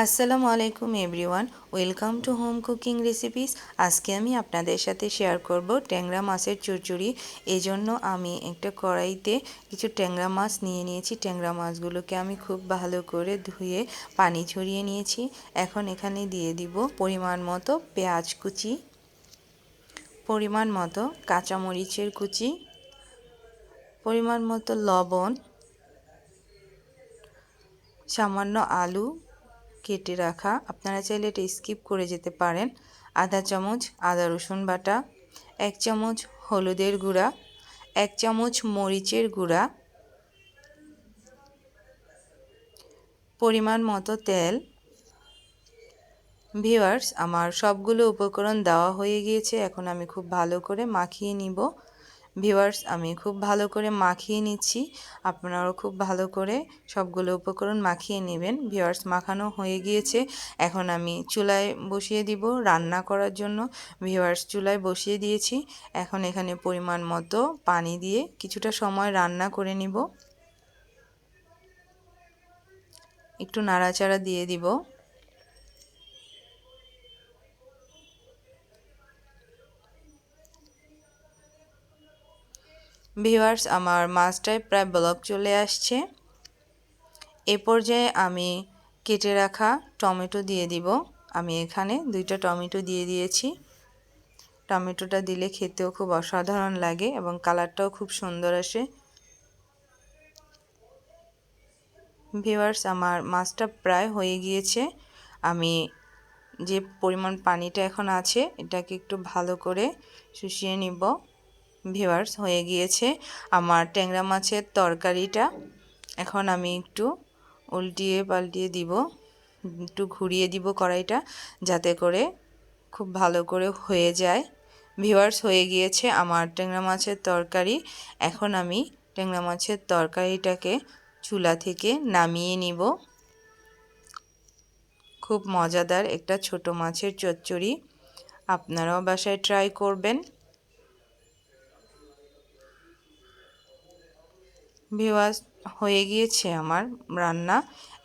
আসসালামু আলাইকুম everyone, welcome to home cooking recipes. আজকে আমি আপনাদের সাথে শেয়ার করব ট্যাংরা মাছের চচ্চড়ি। এজন্য আমি একটা কড়াইতে কিছু ট্যাংরা মাছ নিয়ে নিয়েছি। ট্যাংরা মাছগুলোকে আমি খুব ভালো করে ধুয়ে পানি ঝরিয়ে নিয়েছি। এখন এখানে দিয়ে দিব পরিমাণ মতো পেঁয়াজ কুচি, পরিমাণ মতো কাঁচামরিচের কুচি, পরিমাণ মতো লবণ, সামান্য আলু কেটে রাখা, আপনারা চাইলে এটা স্কিপ করে যেতে পারেন, আধা চামচ আদা রসুন বাটা, 1 চামচ হলুদের গুঁড়া, 1 চামচ মরিচের গুঁড়া, পরিমাণ মতো তেল। ভিউয়ার্স, আমার সবগুলো উপকরণ দেওয়া হয়ে গিয়েছে। এখন আমি খুব ভালো করে মাখিয়ে নিব। ভিউয়ার্স, আমি খুব ভালো করে মাখিয়ে নিচ্ছি। আপনারাও খুব ভালো করে সবগুলো উপকরণ মাখিয়ে নেবেন। ভিউয়ার্স, মাখানো হয়ে গিয়েছে। এখন আমি চুলায় বসিয়ে দিব রান্না করার জন্য। ভিউয়ার্স, চুলায় বসিয়ে দিয়েছি। এখন এখানে পরিমাণ মতো পানি দিয়ে কিছুটা সময় রান্না করে নিব। একটু নাড়াচাড়া দিয়ে দিব। ভিউয়ার্স, আমার মাছটায় প্রায় ব্লক চলে আসছে। এ পর্যায়ে আমি কেটে রাখা টমেটো দিয়ে দিব। আমি এখানে 2টা টমেটো দিয়ে দিয়েছি। টমেটোটা দিলে খেতেও খুব অসাধারণ লাগে এবং কালারটাও খুব সুন্দর আসে। ভিউয়ার্স, আমার মাছটা প্রায় হয়ে গিয়েছে। আমি যে পরিমাণ পানিটা এখন আছে এটাকে একটু ভালো করে শুষিয়ে নিব। ভিউয়ার্স, হয়ে গিয়েছে আমার ট্যাংরা মাছের তরকারিটা। এখন আমি একটু উল্টিয়ে পাল্টিয়ে দিব, একটু ঘুরিয়ে দিব কড়াইটা, যাতে করে খুব ভালো করে হয়ে যায়। ভিউয়ার্স, হয়ে গিয়েছে আমার ট্যাংরা মাছের তরকারি। এখন আমি ট্যাংরা মাছের তরকারিটাকে চুলা থেকে নামিয়ে নিব। খুব মজাদার একটা ছোট মাছের চচ্চড়ি, আপনারাও বাসায় ট্রাই করবেন। ভিউয়ার্স, হয়ে গিয়েছে আমার রান্না।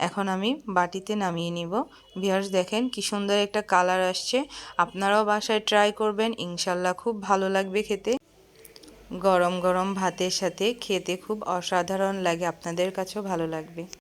এখন আমি বাটিতে নামিয়ে নিব। ভিউয়ার্স, দেখেন কি সুন্দর একটা কালার আসছে। আপনারাও বাসায় ট্রাই করবেন, ইনশাল্লাহ খুব ভালো লাগবে খেতে। গরম গরম ভাতের সাথে খেতে খুব অসাধারণ লাগে, আপনাদের কাছেও ভালো লাগবে।